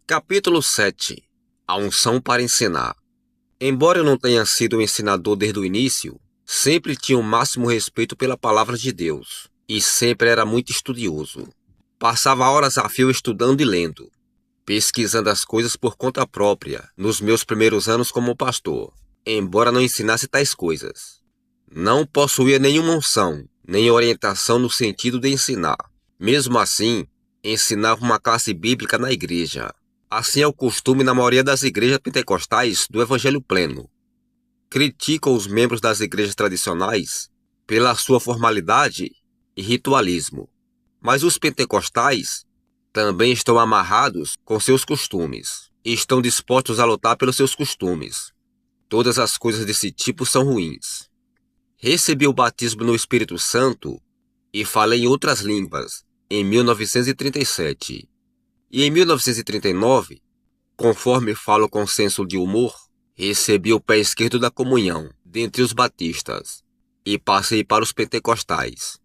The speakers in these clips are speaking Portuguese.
Capítulo 7. A unção para ensinar. Embora eu não tenha sido um ensinador desde o início, sempre tinha o máximo respeito pela palavra de Deus e sempre era muito estudioso. Passava horas a fio estudando e lendo, pesquisando as coisas por conta própria nos meus primeiros anos como pastor, embora não ensinasse tais coisas. Não possuía nenhuma unção, nem orientação no sentido de ensinar. Mesmo assim, ensinava uma classe bíblica na igreja. Assim é o costume na maioria das igrejas pentecostais do Evangelho Pleno. Criticam os membros das igrejas tradicionais pela sua formalidade e ritualismo. Mas os pentecostais também estão amarrados com seus costumes e estão dispostos a lutar pelos seus costumes. Todas as coisas desse tipo são ruins. Recebi o batismo no Espírito Santo e falei em outras línguas em 1937. E em 1939, conforme falo com senso de humor, recebi o pé esquerdo da comunhão dentre os batistas e passei para os pentecostais.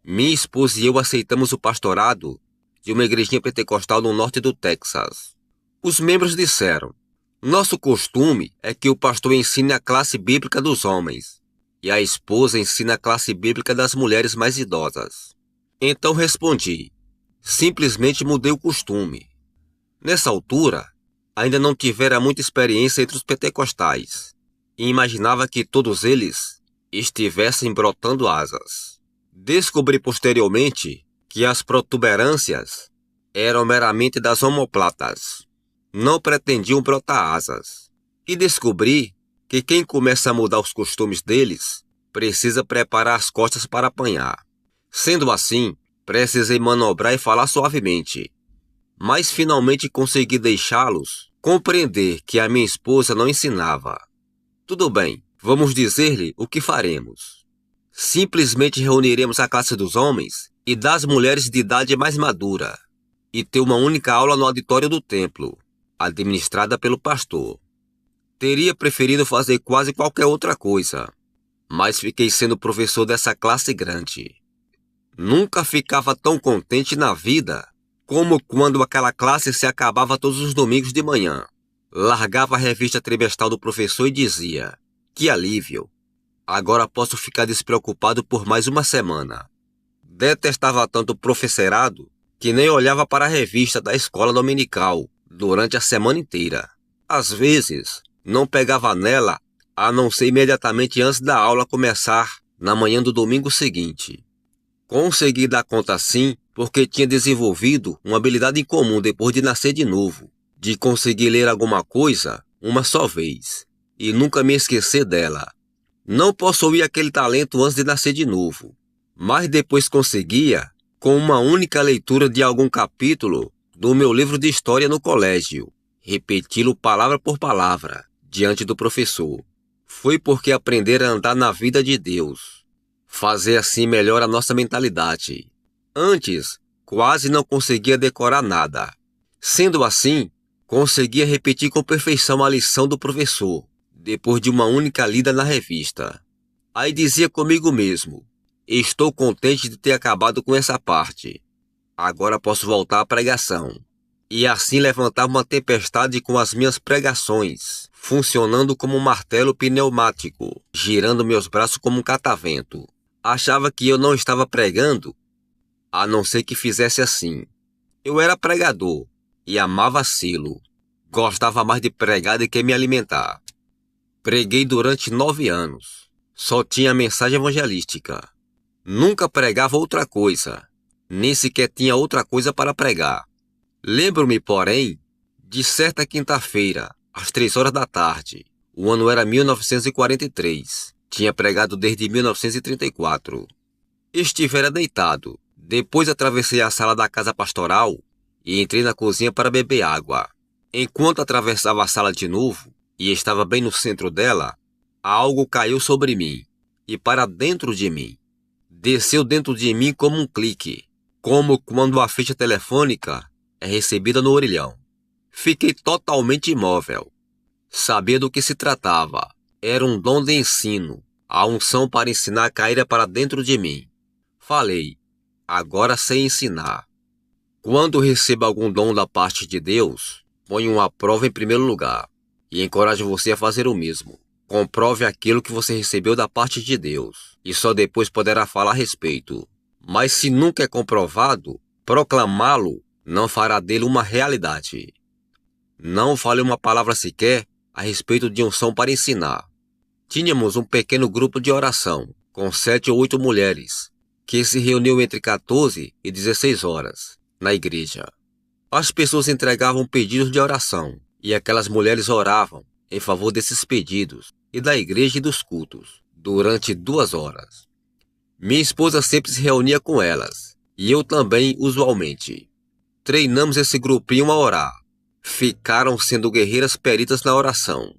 Minha esposa e eu aceitamos o pastorado de uma igrejinha pentecostal no norte do Texas. Os membros disseram: nosso costume é que o pastor ensine a classe bíblica dos homens e a esposa ensina a classe bíblica das mulheres mais idosas. Então respondi: simplesmente mudei o costume. Nessa altura, ainda não tivera muita experiência entre os pentecostais e imaginava que todos eles estivessem brotando asas. Descobri posteriormente que as protuberâncias eram meramente das omoplatas. Não pretendiam brotar asas. E descobri que quem começa a mudar os costumes deles precisa preparar as costas para apanhar. Sendo assim, precisei manobrar e falar suavemente. Mas finalmente consegui deixá-los compreender que a minha esposa não ensinava. Tudo bem, vamos dizer-lhe o que faremos. Simplesmente reuniremos a classe dos homens e das mulheres de idade mais madura e ter uma única aula no auditório do templo, administrada pelo pastor. Teria preferido fazer quase qualquer outra coisa, mas fiquei sendo professor dessa classe grande. Nunca ficava tão contente na vida como quando aquela classe se acabava todos os domingos de manhã. Largava a revista trimestral do professor e dizia: que alívio! Agora posso ficar despreocupado por mais uma semana. Detestava tanto o professorado que nem olhava para a revista da escola dominical durante a semana inteira. Às vezes, não pegava nela a não ser imediatamente antes da aula começar na manhã do domingo seguinte. Consegui dar conta assim porque tinha desenvolvido uma habilidade incomum depois de nascer de novo, de conseguir ler alguma coisa uma só vez e nunca me esquecer dela. Não possuía aquele talento antes de nascer de novo, mas depois conseguia com uma única leitura de algum capítulo do meu livro de história no colégio, repeti-lo palavra por palavra diante do professor. Foi porque aprender a andar na vida de Deus. Fazer assim melhora a nossa mentalidade. Antes, quase não conseguia decorar nada. Sendo assim, conseguia repetir com perfeição a lição do professor, depois de uma única lida na revista. Aí dizia comigo mesmo: estou contente de ter acabado com essa parte. Agora posso voltar à pregação. E assim levantava uma tempestade com as minhas pregações, funcionando como um martelo pneumático, girando meus braços como um catavento. Achava que eu não estava pregando, a não ser que fizesse assim. Eu era pregador e amava sê-lo. Gostava mais de pregar do que me alimentar. Preguei durante 9 anos. Só tinha mensagem evangelística. Nunca pregava outra coisa. Nem sequer tinha outra coisa para pregar. Lembro-me, porém, de certa quinta-feira, às 3 horas da tarde. O ano era 1943. Tinha pregado desde 1934. Estivera deitado. Depois atravessei a sala da casa pastoral e entrei na cozinha para beber água. Enquanto atravessava a sala de novo e estava bem no centro dela, algo caiu sobre mim e para dentro de mim. Desceu dentro de mim como um clique, como quando a ficha telefônica é recebida no orelhão. Fiquei totalmente imóvel. Sabia do que se tratava. Era um dom de ensino. A unção para ensinar caíra para dentro de mim. Falei: agora sei ensinar. Quando recebo algum dom da parte de Deus, ponham a prova em primeiro lugar e encorajo você a fazer o mesmo. Comprove aquilo que você recebeu da parte de Deus e só depois poderá falar a respeito. Mas se nunca é comprovado, proclamá-lo não fará dele uma realidade. Não fale uma palavra sequer a respeito de unção para ensinar. Tínhamos um pequeno grupo de oração, com 7 ou 8 mulheres, que se reuniu entre 14 e 16 horas, na igreja. As pessoas entregavam pedidos de oração, e aquelas mulheres oravam em favor desses pedidos e da igreja e dos cultos, durante 2 horas. Minha esposa sempre se reunia com elas, e eu também usualmente. Treinamos esse grupinho a orar. Ficaram sendo guerreiras peritas na oração.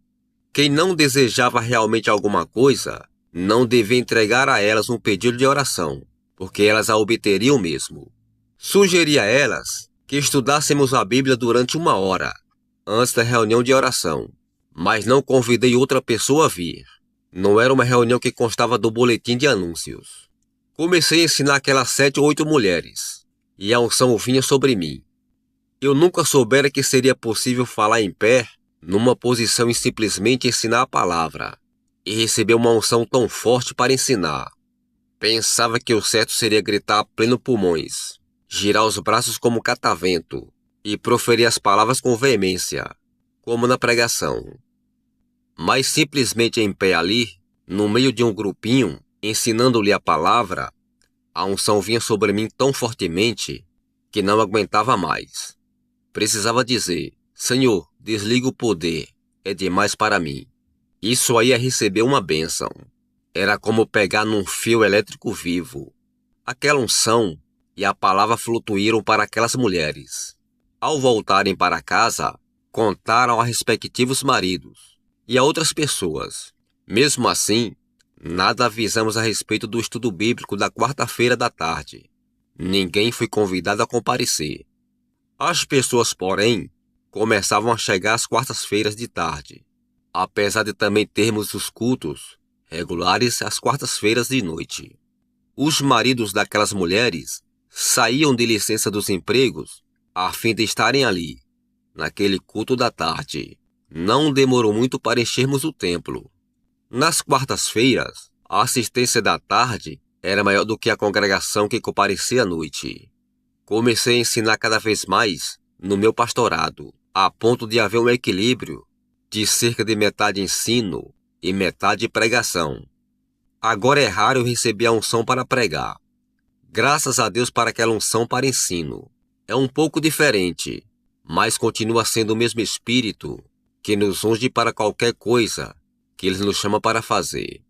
Quem não desejava realmente alguma coisa, não devia entregar a elas um pedido de oração, porque elas a obteriam mesmo. Sugeri a elas que estudássemos a Bíblia durante 1 hora, antes da reunião de oração, mas não convidei outra pessoa a vir. Não era uma reunião que constava do boletim de anúncios. Comecei a ensinar aquelas 7 ou 8 mulheres, e a unção vinha sobre mim. Eu nunca soubera que seria possível falar em pé, numa posição e simplesmente ensinar a palavra, e receber uma unção tão forte para ensinar. Pensava que o certo seria gritar a pleno pulmões, girar os braços como catavento, e proferir as palavras com veemência, como na pregação. Mas simplesmente em pé ali, no meio de um grupinho, ensinando-lhe a palavra, a unção vinha sobre mim tão fortemente que não aguentava mais. Precisava dizer: Senhor, desliga o poder, é demais para mim. Isso aí é receber uma bênção. Era como pegar num fio elétrico vivo. Aquela unção e a palavra flutuaram para aquelas mulheres. Ao voltarem para casa, contaram a respectivos maridos e a outras pessoas. Mesmo assim, nada avisamos a respeito do estudo bíblico da quarta-feira da tarde. Ninguém foi convidado a comparecer. As pessoas, porém, começavam a chegar às quartas-feiras de tarde, apesar de também termos os cultos regulares às quartas-feiras de noite. Os maridos daquelas mulheres saíam de licença dos empregos a fim de estarem ali, naquele culto da tarde. Não demorou muito para enchermos o templo. Nas quartas-feiras, a assistência da tarde era maior do que a congregação que comparecia à noite. Comecei a ensinar cada vez mais no meu pastorado, a ponto de haver um equilíbrio de cerca de metade ensino e metade pregação. Agora é raro eu receber a unção para pregar. Graças a Deus para aquela unção para ensino. É um pouco diferente, mas continua sendo o mesmo Espírito que nos unge para qualquer coisa que Ele nos chama para fazer.